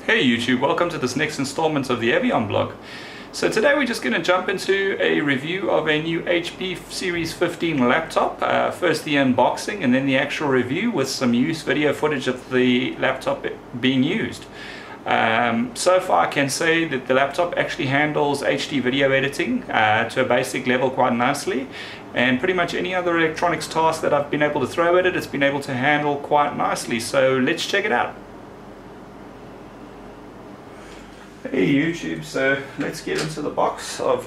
Hey YouTube, welcome to this next installment of the Avion blog. So today we're just going to jump into a review of a new HP Series 15 laptop. First the unboxing and then the actual review with some use video footage of the laptop being used. So far I can say that the laptop actually handles HD video editing to a basic level quite nicely, and pretty much any other electronics task that I've been able to throw at it, it's been able to handle quite nicely. So let's check it out. Hey YouTube, so let's get into the box of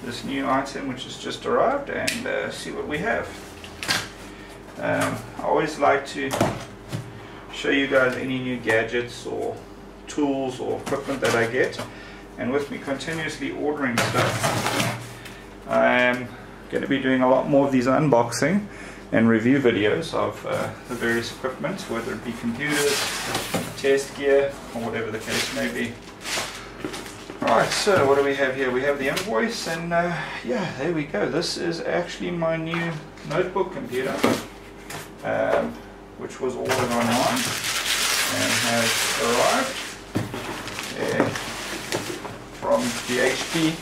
this new item which has just arrived and see what we have. I always like to show you guys any new gadgets or tools or equipment that I get, and with me continuously ordering stuff, I am going to be doing a lot more of these unboxing and review videos of the various equipment, whether it be computers, test gear, or whatever the case may be. Alright, so what do we have here? We have the invoice, and yeah, there we go. This is actually my new notebook computer, which was ordered online and has arrived from the HP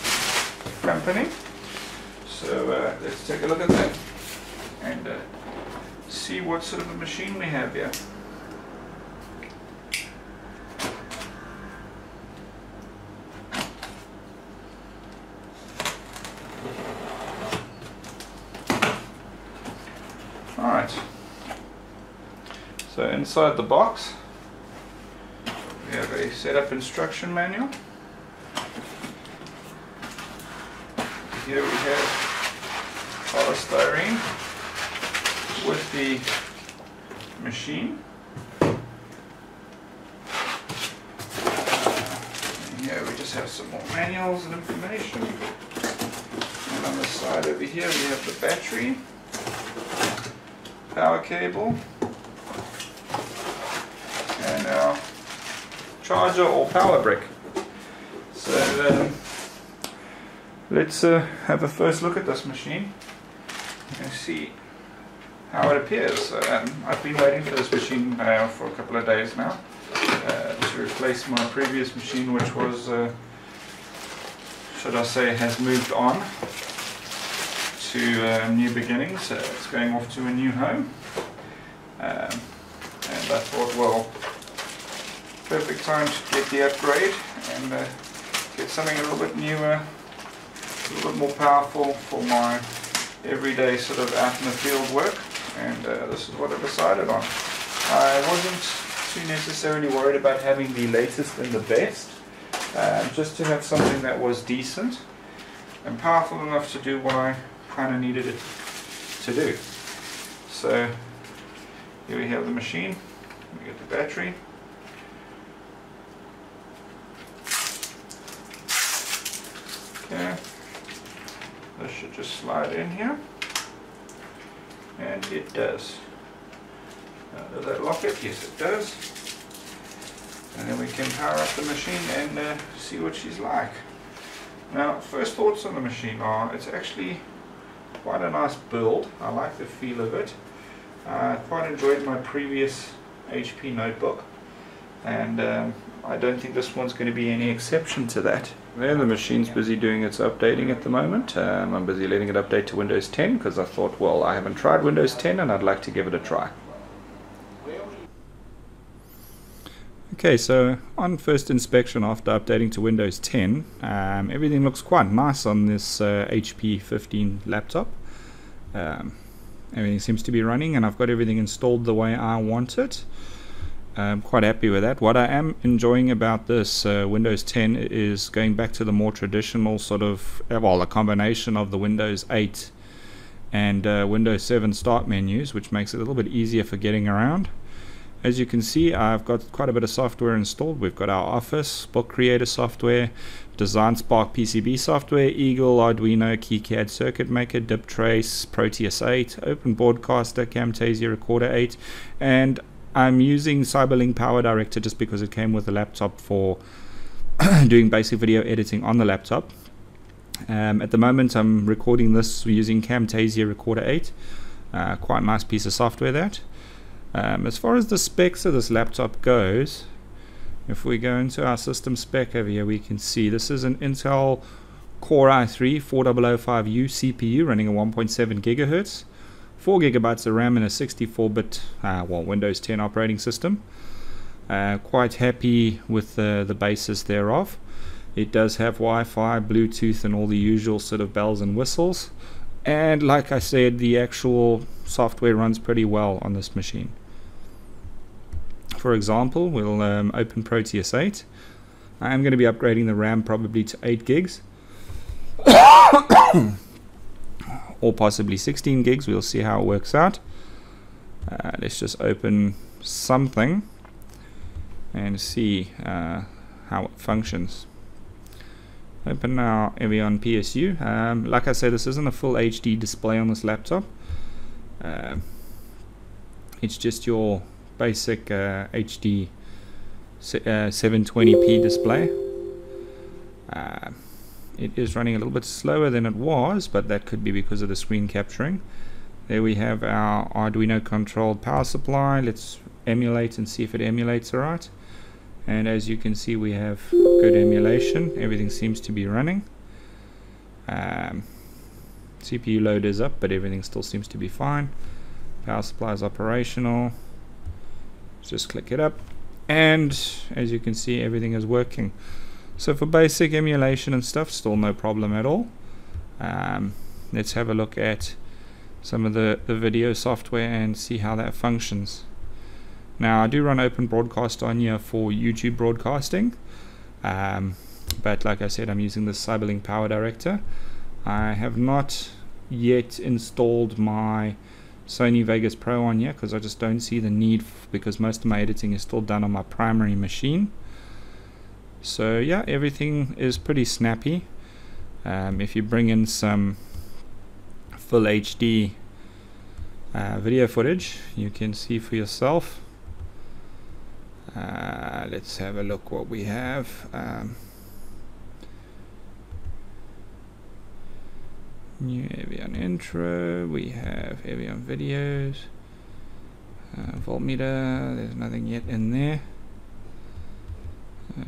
company. So let's take a look at that and see what sort of a machine we have here. Alright, so inside the box we have a setup instruction manual. Here we have polystyrene with the machine. And here we just have some more manuals and information. And on the side over here we have the battery, power cable, and our charger or power brick. So let's have a first look at this machine and see how it appears. I've been waiting for this machine for a couple of days now to replace my previous machine, which was, should I say, has moved on to new beginnings. It's going off to a new home, and I thought, well, perfect time to get the upgrade and get something a little bit newer, a little bit more powerful for my everyday sort of out in the field work, and this is what I decided on. I wasn't too necessarily worried about having the latest and the best, just to have something that was decent and powerful enough to do what I kind of needed it to do. So here we have the machine, we get the battery, okay, this should just slide in here, and it does. Does that lock it? Yes it does. And then we can power up the machine and see what she's like. Now, first thoughts on the machine are, it's actually quite a nice build. I like the feel of it. I quite enjoyed my previous HP notebook, and I don't think this one's going to be any exception to that. There, the machine's busy doing its updating at the moment. I'm busy letting it update to Windows 10 because I thought, well, I haven't tried Windows 10 and I'd like to give it a try. Okay, so on first inspection after updating to Windows 10, everything looks quite nice on this HP 15 laptop. Everything seems to be running and I've got everything installed the way I want it. I'm quite happy with that. What I am enjoying about this Windows 10 is going back to the more traditional sort of, well, a combination of the Windows 8 and Windows 7 start menus, which makes it a little bit easier for getting around. As you can see, I've got quite a bit of software installed. We've got our Office, Book Creator software, DesignSpark PCB software, Eagle, Arduino, KiCad Circuit Maker, DipTrace, Proteus 8, Open Broadcaster, Camtasia Recorder 8, and I'm using CyberLink Power Director just because it came with the laptop for doing basic video editing on the laptop. At the moment I'm recording this using Camtasia Recorder 8, quite a nice piece of software that. As far as the specs of this laptop goes, If we go into our system spec over here, we can see this is an Intel Core i3 4005U CPU running a 1.7 gigahertz, 4 gigabytes of RAM and a 64-bit Windows 10 operating system. Quite happy with the basis thereof. It does have Wi-Fi, Bluetooth and all the usual sort of bells and whistles, and like I said, the actual software runs pretty well on this machine. For example, we'll open Proteus 8. I am going to be upgrading the RAM probably to 8 gigs or possibly 16 gigs. We'll see how it works out. Let's just open something and see how it functions. Open our Evian PSU. Like I said, this isn't a full HD display on this laptop. It's just your basic HD 720p display. It is running a little bit slower than it was, but that could be because of the screen capturing. There we have our Arduino controlled power supply. Let's emulate and see if it emulates alright. And as you can see, we have good emulation. Everything seems to be running. CPU load is up, but everything still seems to be fine. Power supply is operational. Just click it up, and as you can see, everything is working. So for basic emulation and stuff, still no problem at all. Let's have a look at some of the video software and see how that functions. Now I do run Open Broadcast on here for YouTube broadcasting, but like I said, I'm using the Cyberlink Power Director. I have not yet installed my Sony Vegas Pro on here because I just don't see the need, because most of my editing is still done on my primary machine. So yeah, everything is pretty snappy. If you bring in some full HD video footage, you can see for yourself. Let's have a look what we have. New Evian intro, we have Evian videos, voltmeter, there's nothing yet in there.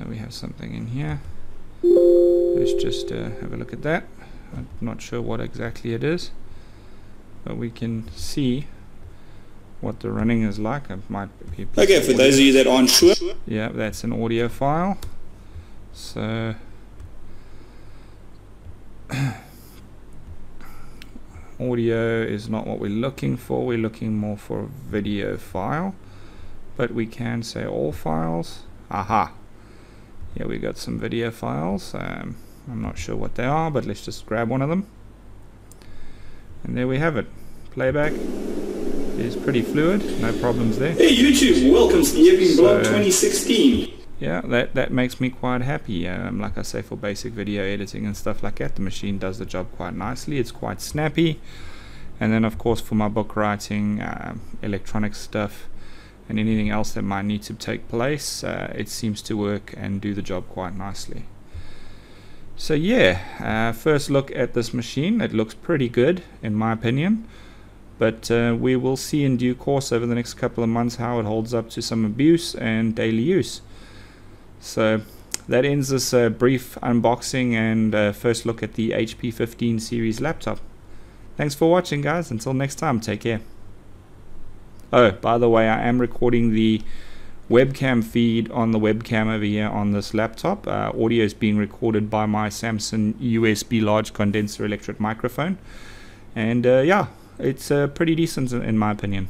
We have something in here. Let's just have a look at that. I'm not sure what exactly it is, but we can see what the running is like. It might be okay, for those of you that aren't sure. Yeah, that's an audio file. So audio is not what we're looking for. We're looking more for a video file, but we can say all files. Aha, yeah, we got some video files. I'm not sure what they are, but let's just grab one of them, and there we have it. Playback is pretty fluid, no problems there. Hey YouTube, welcome to the Evian Blog 2016. Yeah, that makes me quite happy. Like I say, for basic video editing and stuff like that, the machine does the job quite nicely. It's quite snappy. And then of course for my book writing, electronic stuff and anything else that might need to take place, it seems to work and do the job quite nicely. So yeah, first look at this machine. It looks pretty good in my opinion, but we will see in due course over the next couple of months how it holds up to some abuse and daily use. So that ends this brief unboxing and first look at the HP 15 series laptop. Thanks for watching, guys. Until next time, take care. Oh, by the way, I am recording the webcam feed on the webcam over here on this laptop. Audio is being recorded by my Samsung USB large condenser electret microphone, and yeah, it's pretty decent in my opinion.